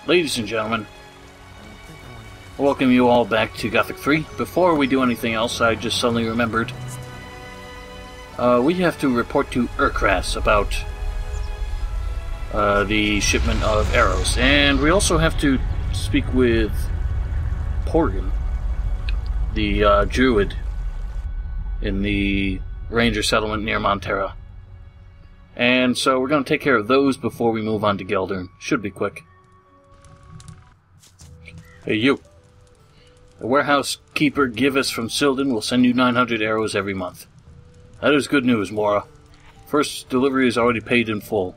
Ladies and gentlemen, I welcome you all back to Gothic 3. Before we do anything else, I just suddenly remembered we have to report to Urkras about the shipment of arrows, and we also have to speak with Porgan, the Druid in the Ranger settlement near Montera. And so we're going to take care of those before we move on to Geldern. Should be quick. Hey you. The warehouse keeper Givus from Silden will send you 900 arrows every month. That is good news, Mora. First delivery is already paid in full.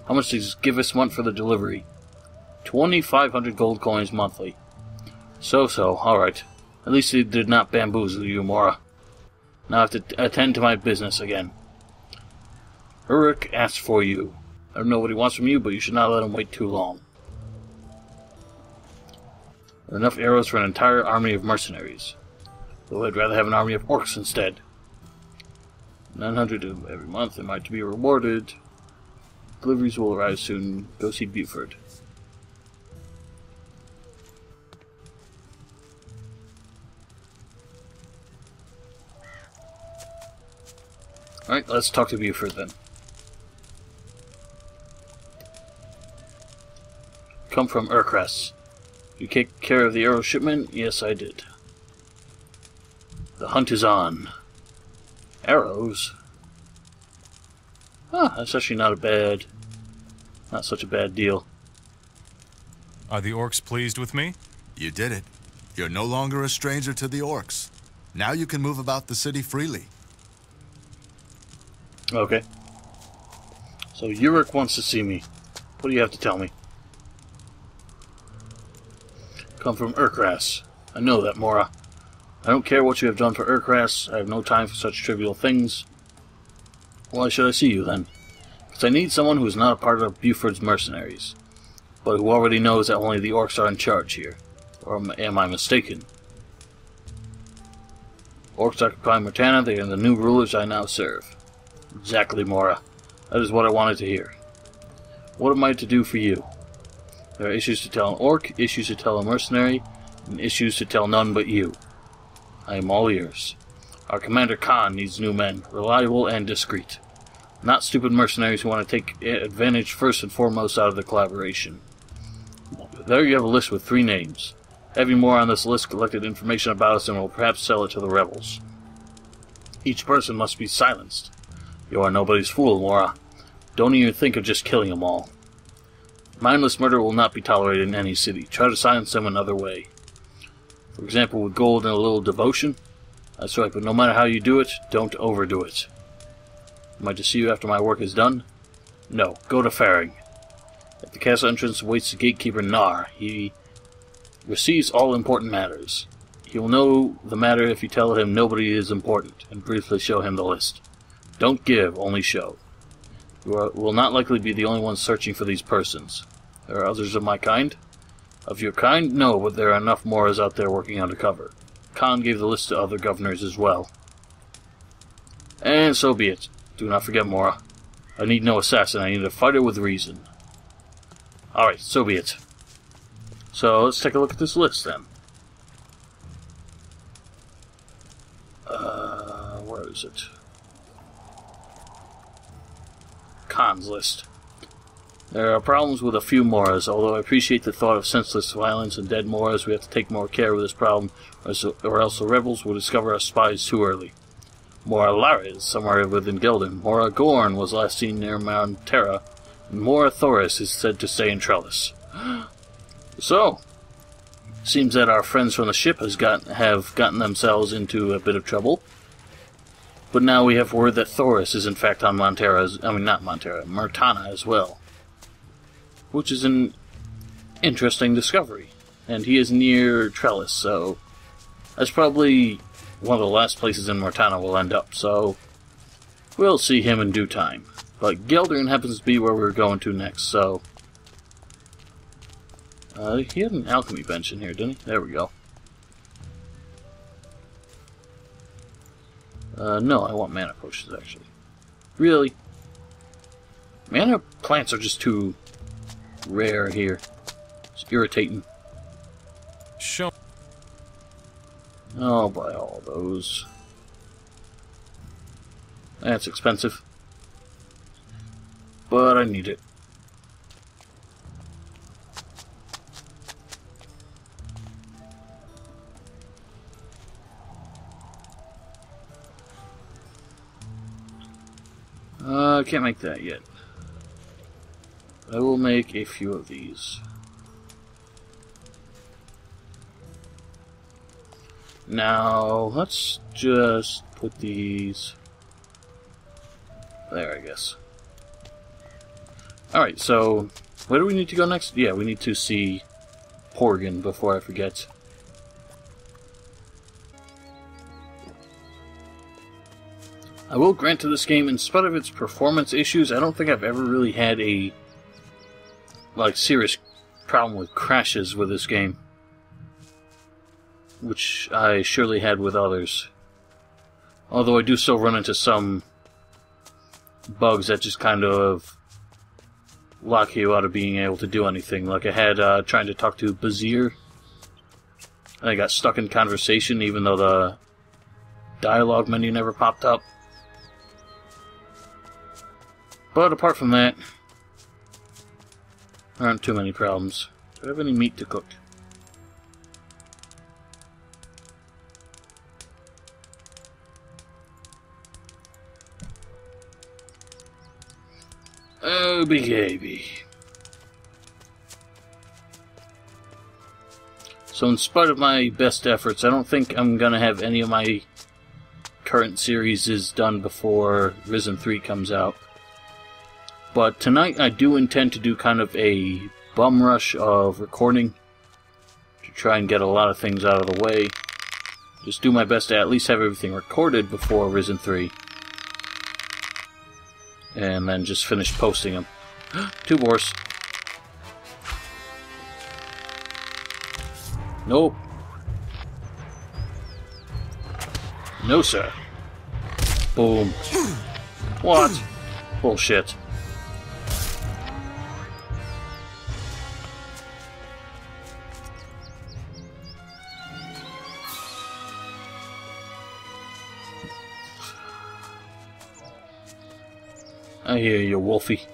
How much does Givus want for the delivery? 2,500 gold coins monthly. So, alright. At least he did not bamboozle you, Mora. Now I have to attend to my business again. Uruk asked for you. I don't know what he wants from you, but you should not let him wait too long. There are enough arrows for an entire army of mercenaries. Though I'd rather have an army of orcs instead. 900 every month, am I to be rewarded? Deliveries will arrive soon. Go see Buford. Alright, let's talk to Buford then. Come from Urkras. You take care of the arrow shipment? Yes, I did. The hunt is on. Arrows? That's actually not such a bad deal. Are the orcs pleased with me? You did it. You're no longer a stranger to the orcs. Now you can move about the city freely. Okay. So Uruk wants to see me. What do you have to tell me? Come from Urkras. I know that, Mora. I don't care what you have done for Urkras. I have no time for such trivial things. Why should I see you, then? Because I need someone who is not a part of Buford's mercenaries, but who already knows that only the orcs are in charge here. Or am I mistaken? Orcs occupy Mortana. They are the new rulers I now serve. Exactly, Mora. That is what I wanted to hear. What am I to do for you? There are issues to tell an orc, issues to tell a mercenary, and issues to tell none but you. I am all ears. Our Commander Khan needs new men, reliable and discreet. Not stupid mercenaries who want to take advantage first and foremost out of the collaboration. There you have a list with 3 names. Having more on this list collected information about us and will perhaps sell it to the rebels. Each person must be silenced. You are nobody's fool, Mora. Don't even think of just killing them all. Mindless murder will not be tolerated in any city. Try to silence them another way. For example, with gold and a little devotion. That's right, but no matter how you do it, don't overdo it. Am I to see you after my work is done? No, go to Faring. At the castle entrance waits the gatekeeper Nar. He receives all important matters. He will know the matter if you tell him nobody is important, and briefly show him the list. Don't give, only show. You will not likely be the only one searching for these persons. There are others of my kind? Of your kind? No, but there are enough Moras out there working undercover. Khan gave the list to other governors as well. And so be it. Do not forget, Mora. I need no assassin, I need a fighter with reason. Alright, so be it. So, let's take a look at this list then. Where is it? Khan's list. There are problems with a few Moras, although I appreciate the thought of senseless violence and dead Moras. We have to take more care with this problem, or else the rebels will discover our spies too early. Mora Lara is somewhere within Geldern. Mora Gorn was last seen near Montera, and Mora Thoris is said to stay in Trellis. So, seems that our friends from the ship have gotten themselves into a bit of trouble. But now we have word that Thoris is in fact on Mortana as well. Which is an interesting discovery. And he is near Trellis, so that's probably one of the last places in Mortana we'll end up, so we'll see him in due time. But Geldern happens to be where we're going to next, so he had an alchemy bench in here, didn't he? There we go. No, I want mana potions, actually. Really? Mana plants are just too rare here. It's irritating. Show. I'll buy all those. That's expensive. But I need it. I can't make that yet. I will make a few of these. Now, let's just put these there, I guess. Alright, so where do we need to go next? Yeah, we need to see Porgan before I forget. I will grant to this game, in spite of its performance issues, I don't think I've ever really had a serious problem with crashes with this game, which I surely had with others. Although I do still run into some bugs that just kind of lock you out of being able to do anything. Like I had trying to talk to Bazir, and I got stuck in conversation even though the dialogue menu never popped up. But apart from that, there aren't too many problems. Do I have any meat to cook? Oh, baby. So in spite of my best efforts, I don't think I'm gonna have any of my current series done before Risen 3 comes out. But tonight I do intend to do kind of a bum rush of recording to try and get a lot of things out of the way. Just do my best to at least have everything recorded before Risen 3. And then just finish posting them. 2 boars. Nope. No, sir. Boom. What? Bullshit. I hear you, Wolfie,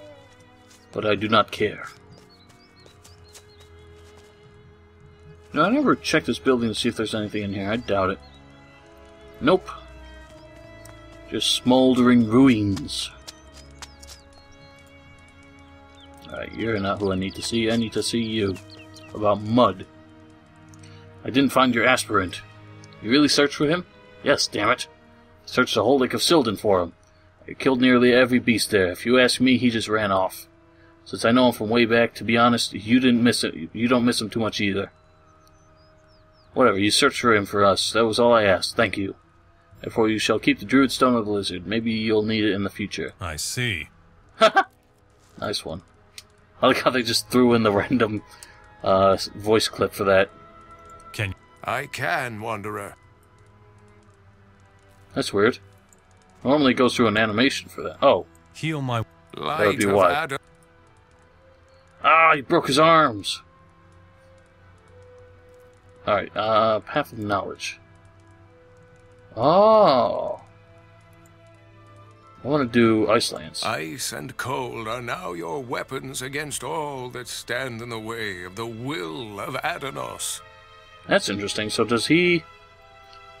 but I do not care. No, I never checked this building to see if there's anything in here. I doubt it. Nope. Just smoldering ruins. Alright, you're not who I need to see. I need to see you. About mud. I didn't find your aspirant. You really searched for him? Yes, damn it. Searched the whole lake of Silden for him. I killed nearly every beast there. If you ask me, he just ran off. Since I know him from way back, to be honest, you didn't miss it. You don't miss him too much either. Whatever, you searched for him for us. That was all I asked. Thank you. Therefore, you shall keep the Druid Stone of the Lizard. Maybe you'll need it in the future. I see. Nice one. I like how they just threw in the random voice clip for that. Can I can, Wanderer. That's weird. Normally it goes through an animation for that. Oh. heal my... That would be why. Ah, he broke his arms! Alright, Path of Knowledge. Oh! I want to do Icelands. Ice and cold are now your weapons against all that stand in the way of the will of Adanos. That's interesting. So does he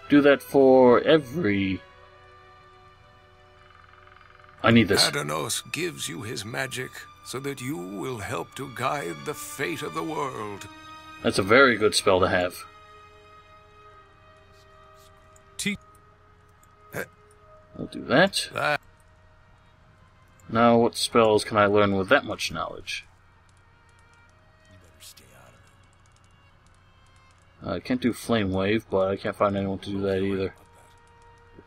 do that for every... I need this. Adanos gives you his magic so that you will help to guide the fate of the world. That's a very good spell to have. I'll do that. Now, what spells can I learn with that much knowledge? I can't do Flame Wave, but I can't find anyone to do that either.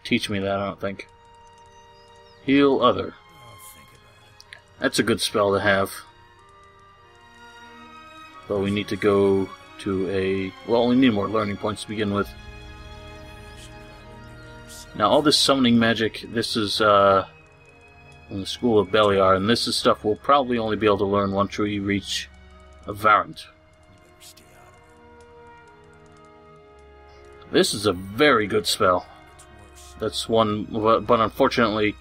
Teach me that, I don't think. Heal Other. That's a good spell to have. But we need to go to a... Well, we need more learning points to begin with. Now, all this summoning magic, this is in the School of Beliar, and this is stuff we'll probably only be able to learn once we reach a Varant, This is a very good spell. That's one, but unfortunately,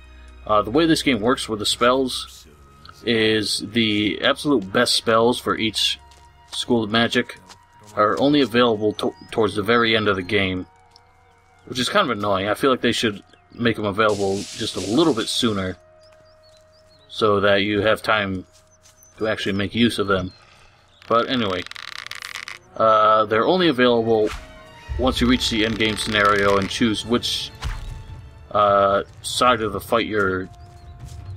the way this game works with the spells is the absolute best spells for each school of magic are only available towards the very end of the game, which is kind of annoying. I feel like they should make them available just a little bit sooner so that you have time to actually make use of them. But anyway, they're only available once you reach the endgame scenario and choose which side of the fight you're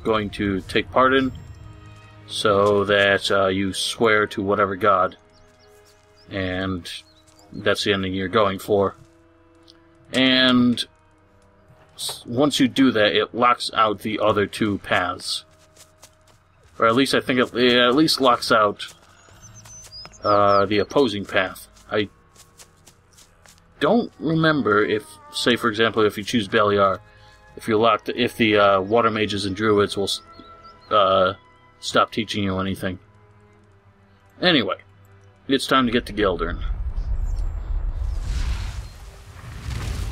going to take part in, so that you swear to whatever god, and that's the ending you're going for. And once you do that, it locks out the other two paths. Or at least I think it at least locks out the opposing path. I don't remember if, say for example, if you choose Beliar, if the water mages and druids will stop teaching you anything. Anyway, it's time to get to Geldern.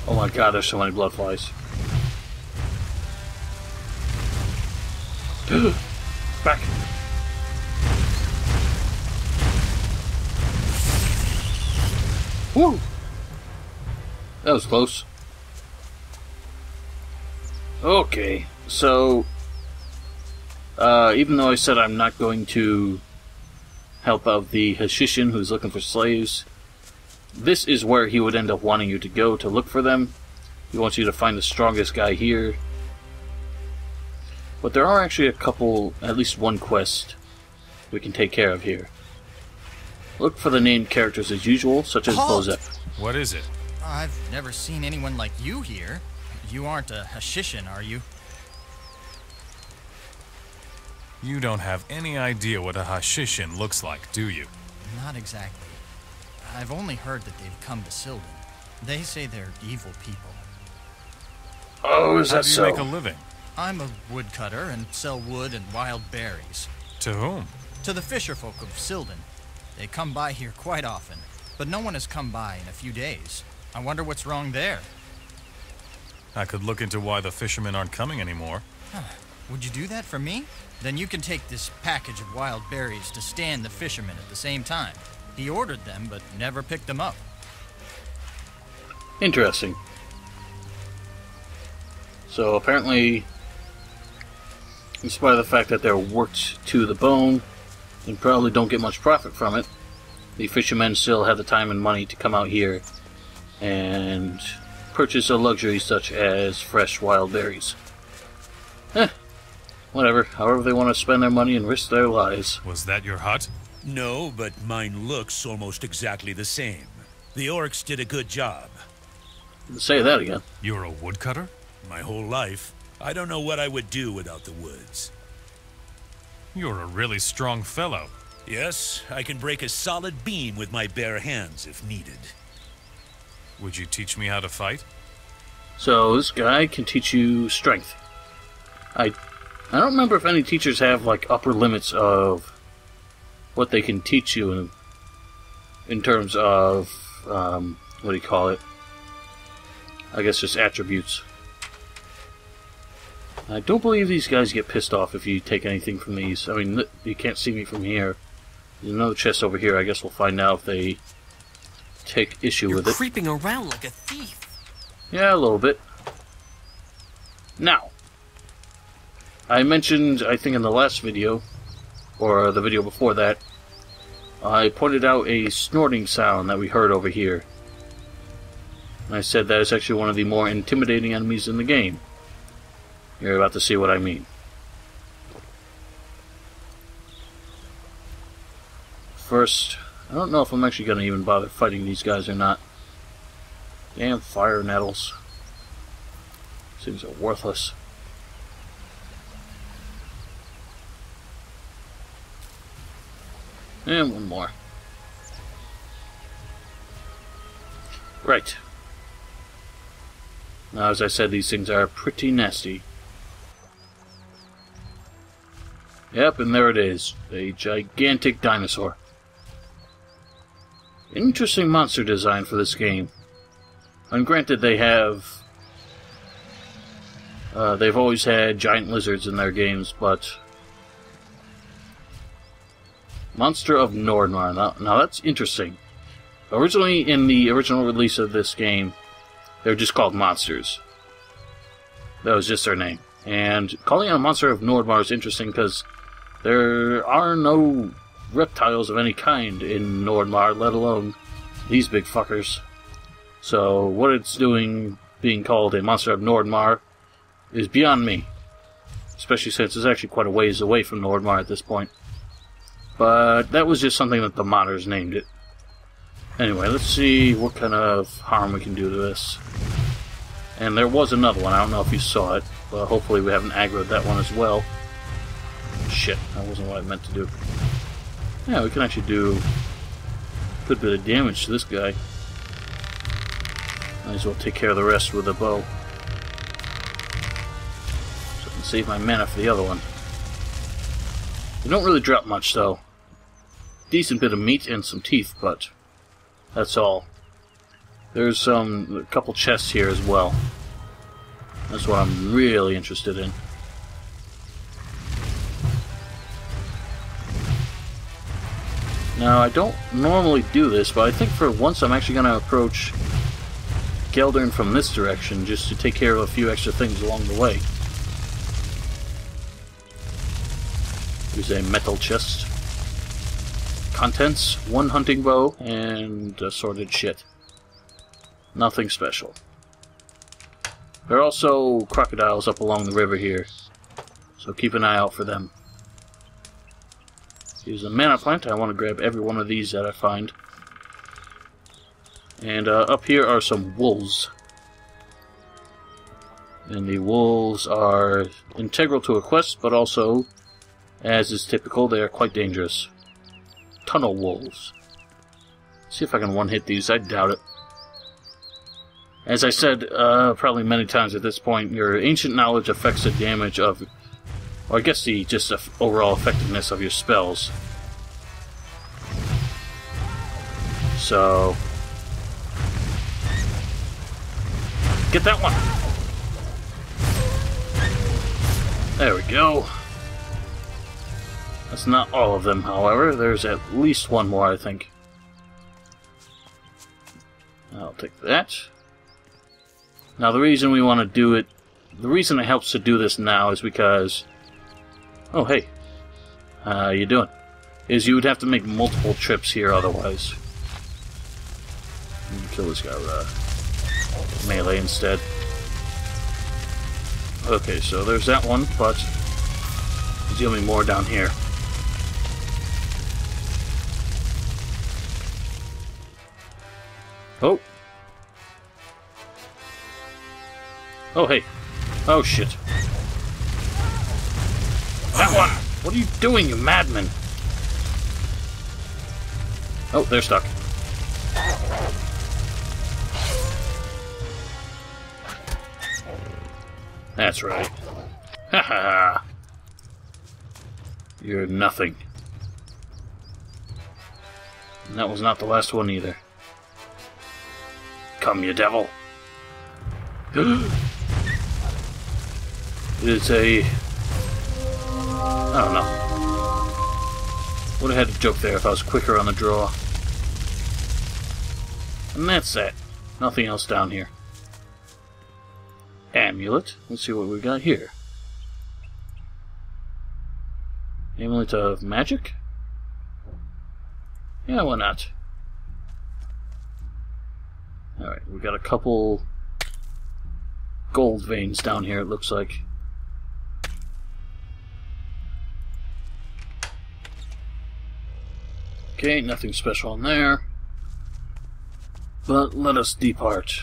Oh my god, there's so many blood flies. Back! Woo! That was close. Okay, so even though I said I'm not going to help out the Hashishin who's looking for slaves, this is where he would end up wanting you to go to look for them. He wants you to find the strongest guy here. But there are actually a couple, at least one quest we can take care of here. Look for the named characters as usual, such as Bozep. What is it? I've never seen anyone like you here. You aren't a Hashishin, are you? You don't have any idea what a Hashishin looks like, do you? Not exactly. I've only heard that they've come to Silden. They say they're evil people. Oh, is that so? How do you make a living? I'm a woodcutter and sell wood and wild berries. To whom? To the fisherfolk of Silden. They come by here quite often, but no one has come by in a few days. I wonder what's wrong there. I could look into why the fishermen aren't coming anymore. Would you do that for me? Then you can take this package of wild berries to Stan the fisherman at the same time. He ordered them, but never picked them up. Interesting. So apparently, in spite of the fact that they're worked to the bone and probably don't get much profit from it, the fishermen still have the time and money to come out here and purchase a luxury such as fresh wild berries. Whatever. However they want to spend their money and risk their lives. Was that your hut? No, but mine looks almost exactly the same. The orcs did a good job. Say that again. You're a woodcutter? My whole life, I don't know what I would do without the woods. You're a really strong fellow. Yes, I can break a solid beam with my bare hands if needed. Would you teach me how to fight? So this guy can teach you strength. I don't remember if any teachers have like upper limits of what they can teach you in terms of what do you call it? I guess just attributes. I don't believe these guys get pissed off if you take anything from these. I mean, you can't see me from here. There's another chest over here. I guess we'll find out if they take issue with it. You're creeping around like a thief. Yeah, a little bit. Now, I mentioned, I think in the last video, or the video before that, I pointed out a snorting sound that we heard over here. And I said that is actually one of the more intimidating enemies in the game. You're about to see what I mean. First, I don't know if I'm actually going to even bother fighting these guys or not. Damn fire nettles. Things are worthless. And one more. Right. Now, as I said, these things are pretty nasty. Yep, and there it is. A gigantic dinosaur. Interesting monster design for this game. And granted, they have... they've always had giant lizards in their games, but... Monster of Nordmar. Now that's interesting. Originally, in the original release of this game, they were just called monsters. That was just their name. And calling it a Monster of Nordmar is interesting because there are no reptiles of any kind in Nordmar, let alone these big fuckers. So what it's doing, being called a Monster of Nordmar, is beyond me. Especially since it's actually quite a ways away from Nordmar at this point. But that was just something that the modders named it. Anyway, let's see what kind of harm we can do to this. And there was another one, I don't know if you saw it, but hopefully we haven't aggroed that one as well. Shit, that wasn't what I meant to do. Yeah, we can actually do a good bit of damage to this guy. Might as well take care of the rest with a bow. So I can save my mana for the other one. They don't really drop much, though. Decent bit of meat and some teeth, but that's all. There's a couple chests here as well. That's what I'm really interested in. Now, I don't normally do this, but I think for once I'm actually going to approach Geldern from this direction, just to take care of a few extra things along the way. Here's a metal chest. Contents, 1 hunting bow, and assorted shit. Nothing special. There are also crocodiles up along the river here, so keep an eye out for them. Here's a mana plant. I want to grab every one of these that I find. And up here are some wolves. And the wolves are integral to a quest, but also, as is typical, they are quite dangerous. Tunnel wolves. See if I can one-hit these. I doubt it. As I said, probably many times at this point, your ancient knowledge affects the damage of, or I guess the just overall effectiveness of your spells. So, get that one. There we go. That's not all of them, however. There's at least one more, I think. I'll take that. Now, the reason we want to do it, the reason it helps to do this now is because, oh, hey, how you doing? Is you would have to make multiple trips here otherwise. Kill this guy with melee instead. Okay, so there's that one, but there's going to be more down here. Oh. Oh, hey. Oh, shit. That one! What are you doing, you madman? Oh, they're stuck. That's right. Ha ha ha. You're nothing. And that was not the last one either. Come, you devil. It's a... I don't know. Would have had a joke there if I was quicker on the draw. And that's that. Nothing else down here. Amulet. Let's see what we got here. Amulet of magic? Yeah, why not? Alright, we got a couple gold veins down here, it looks like. Okay, nothing special in there. But let us depart.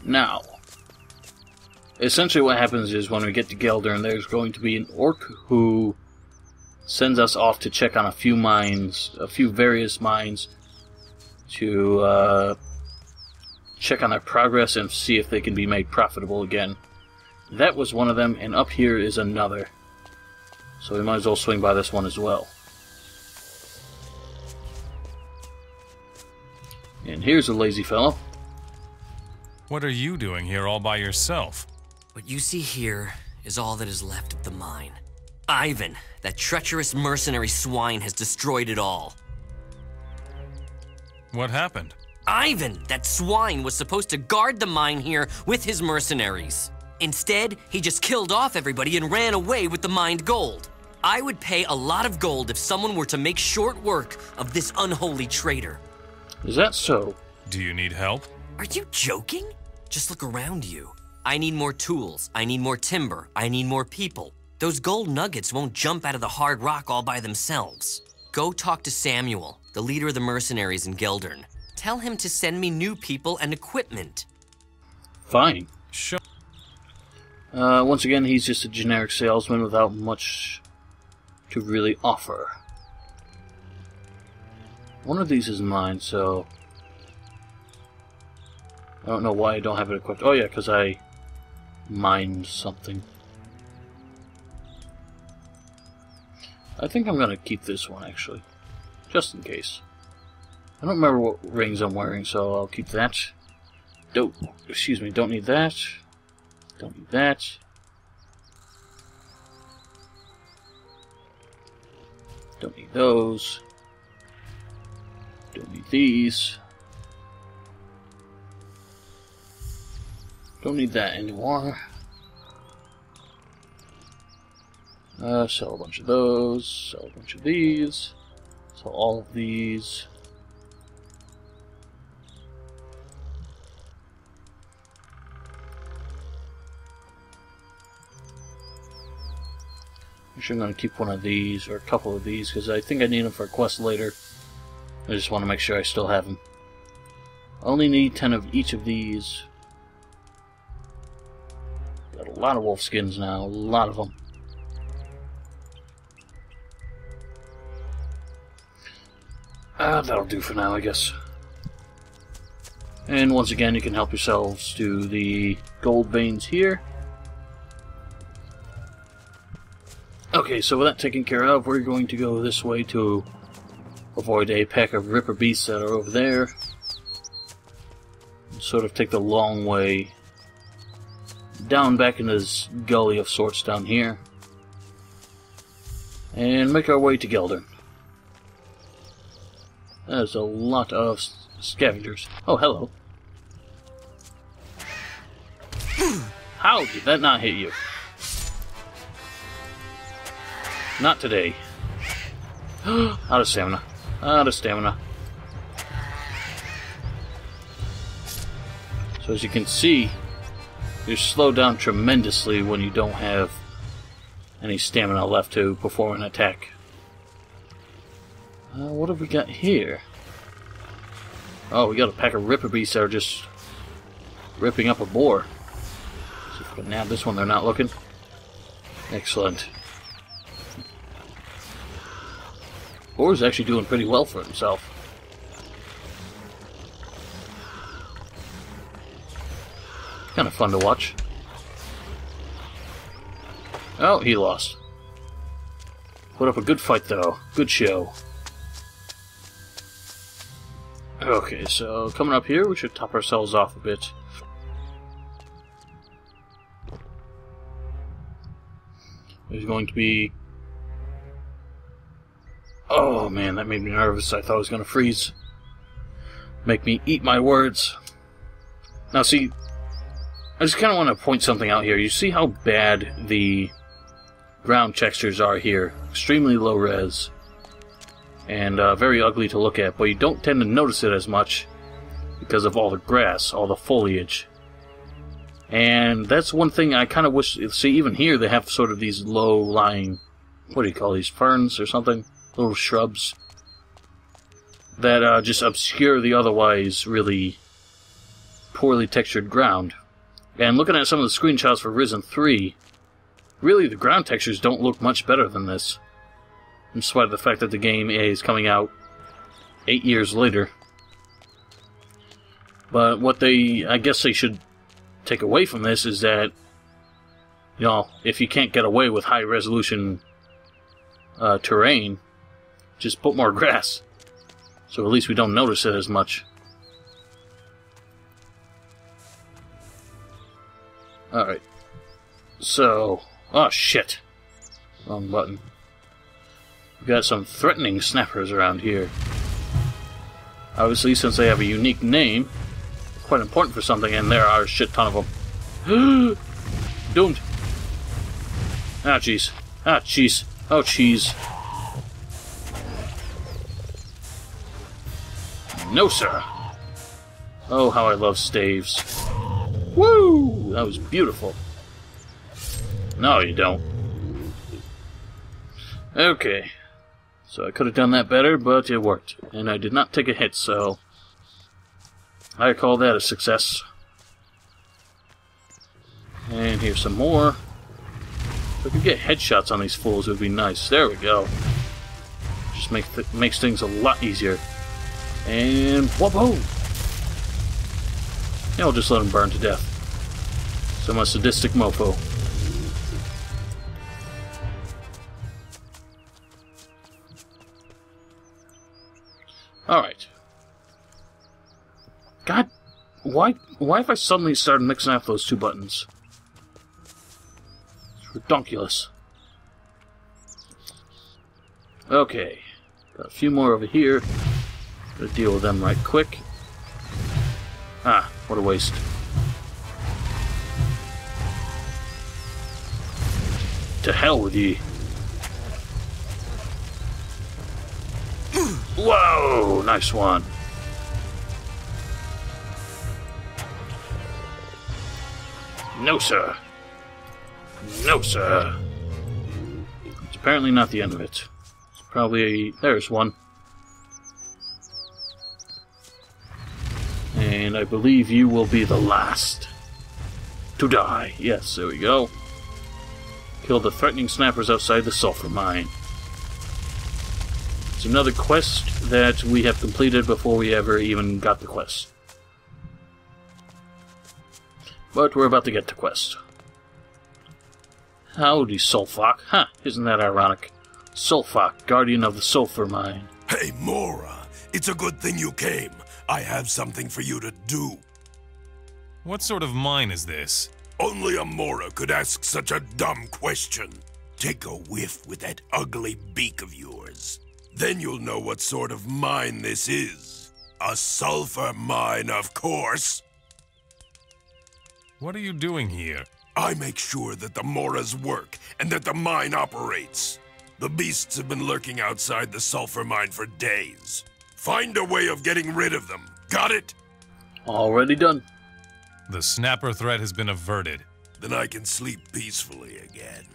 Now, essentially what happens is when we get to Geldern, there's going to be an orc who sends us off to check on a few mines, a few various mines, to check on their progress and see if they can be made profitable again. That was one of them, and up here is another. So we might as well swing by this one as well. And here's a lazy fellow. What are you doing here all by yourself? What you see here is all that is left of the mine. Ivan, that treacherous mercenary swine, has destroyed it all. What happened? Ivan, that swine, was supposed to guard the mine here with his mercenaries. Instead, he just killed off everybody and ran away with the mined gold. I would pay a lot of gold if someone were to make short work of this unholy traitor. Is that so? Do you need help? Are you joking? Just look around you. I need more tools, I need more timber, I need more people. Those gold nuggets won't jump out of the hard rock all by themselves. Go talk to Samuel, the leader of the mercenaries in Geldern. Tell him to send me new people and equipment. Fine. Sure. Once again, he's just a generic salesman without much to really offer. One of these is mine, so I don't know why I don't have it equipped. Oh yeah, because I mined something. I think I'm going to keep this one, actually. Just in case. I don't remember what rings I'm wearing, so I'll keep that. Don't need that. Don't need that. Don't need those. Don't need these. Don't need that anymore. Sell a bunch of those. Sell a bunch of these. Sell all of these. I'm going to keep one of these, or a couple of these, because I think I need them for a quest later. I just want to make sure I still have them. I only need 10 of each of these. Got a lot of wolf skins now, a lot of them. That'll do for now, I guess. And once again, you can help yourselves to the gold veins here. Okay, so with that taken care of, we're going to go this way to avoid a pack of ripper beasts that are over there. And sort of take the long way down back into this gully of sorts down here. And make our way to Geldern. There's a lot of scavengers. Oh, hello. How did that not hit you? Not today. Out of stamina. Out of stamina. So as you can see, you're slowed down tremendously when you don't have any stamina left to perform an attack. What have we got here? Oh, we got a pack of ripper beasts that are just ripping up a boar. See if we can nab this one, they're not looking. Excellent. Boar's actually doing pretty well for himself. Kind of fun to watch. Oh, he lost. Put up a good fight though. Good show. Okay, so coming up here, we should top ourselves off a bit. There's going to be... Oh man, that made me nervous. I thought I was going to freeze. Make me eat my words. Now see, I just kind of want to point something out here. You see how bad the ground textures are here. Extremely low res. And very ugly to look at, but you don't tend to notice it as much because of all the grass, all the foliage. And that's one thing I kind of wish... See, even here they have sort of these low-lying... What do you call these? Ferns or something? Little shrubs. That just obscure the otherwise really poorly textured ground. And looking at some of the screenshots for Risen 3, really the ground textures don't look much better than this. in spite of the fact that the game is coming out 8 years later. But what I guess they should take away from this is that, you know, if you can't get away with high resolution terrain, just put more grass. So at least we don't notice it as much. Alright. So... oh, shit. Wrong button. We've got some threatening snappers around here. Obviously, since they have a unique name, quite important for something, and there are a shit ton of them. Doomed. Ah, jeez. Ah, jeez. Oh, jeez. No, sir. Oh, how I love staves. Woo! That was beautiful. No, you don't. Okay. So I could have done that better, but it worked. And I did not take a hit, so I call that a success. And here's some more. If I could get headshots on these fools, it would be nice. There we go. Just makes things a lot easier. And whoop-oh! Yeah, we'll just let him burn to death. So I'm a sadistic mofo. Alright. God, why have I suddenly started mixing up those two buttons? It's redonkulous. Okay. Got a few more over here. Gotta deal with them right quick. Ah, what a waste. To hell with ye. Whoa! Nice one. No, sir. No, sir. It's apparently not the end of it. It's probably... there's one. And I believe you will be the last to die. Yes, there we go. Kill the threatening snappers outside the sulfur mine. It's another quest that we have completed before we ever even got the quest. But we're about to get the quest. Howdy, Sulfok. Huh, isn't that ironic? Sulfok, guardian of the sulfur mine. Hey, Mora. It's a good thing you came. I have something for you to do. What sort of mine is this? Only a Mora could ask such a dumb question. Take a whiff with that ugly beak of yours. Then you'll know what sort of mine this is. A sulfur mine, of course. What are you doing here? I make sure that the Moras work and that the mine operates. The beasts have been lurking outside the sulfur mine for days. Find a way of getting rid of them. Got it? Already done. The snapper threat has been averted. Then I can sleep peacefully again.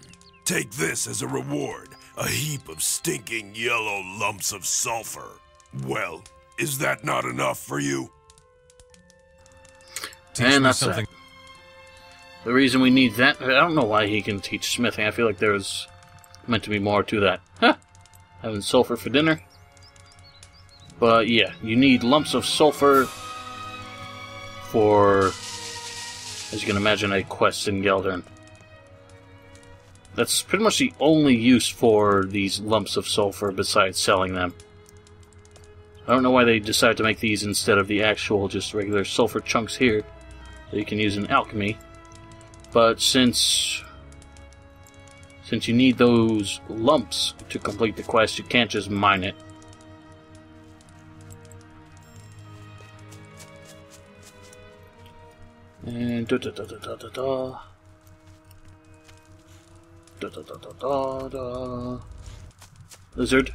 Take this as a reward. A heap of stinking yellow lumps of sulfur. Well, is that not enough for you? And that's something. The reason we need that, I don't know why he can teach smithing. I feel like there's meant to be more to that. Huh! Having sulfur for dinner. But yeah, you need lumps of sulfur for, as you can imagine, a quest in Geldern. That's pretty much the only use for these lumps of sulfur besides selling them. I don't know why they decided to make these instead of the actual just regular sulfur chunks here that you can use in Alchemy. But since you need those lumps to complete the quest, you can't just mine it. And lizard.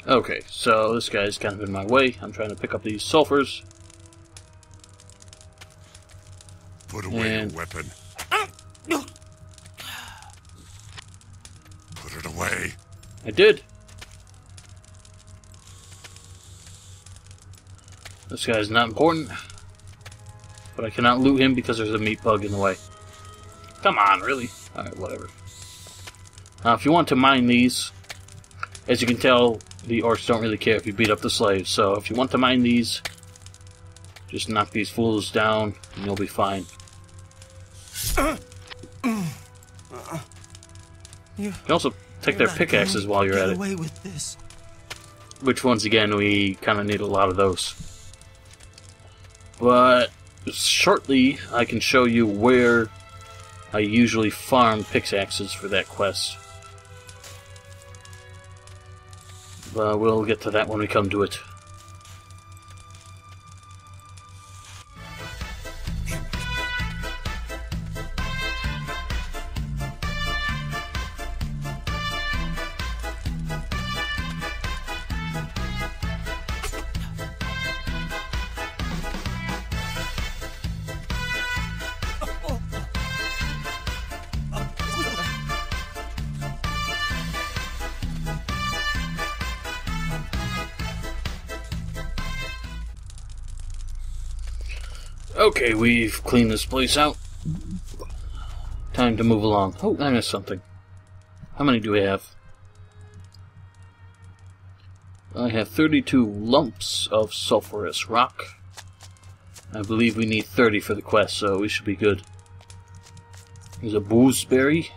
Okay, so this guy's kind of in my way. I'm trying to pick up these sulfurs. Put away your weapon. Put it away. I did. This guy's not important. But I cannot loot him because there's a meat bug in the way. Come on, really? Alright, whatever. If you want to mine these, as you can tell, the orcs don't really care if you beat up the slaves. So if you want to mine these, just knock these fools down and you'll be fine. You can also take their pickaxes while you're at it. Away with this. Which, once again, we kind of need a lot of those. But shortly, I can show you where I usually farm pickaxes for that quest. But we'll get to that when we come to it. Okay, we've cleaned this place out. Time to move along. Oh, I missed something. How many do we have? I have 32 lumps of sulfurous rock. I believe we need 30 for the quest, so we should be good. There's a boozeberry.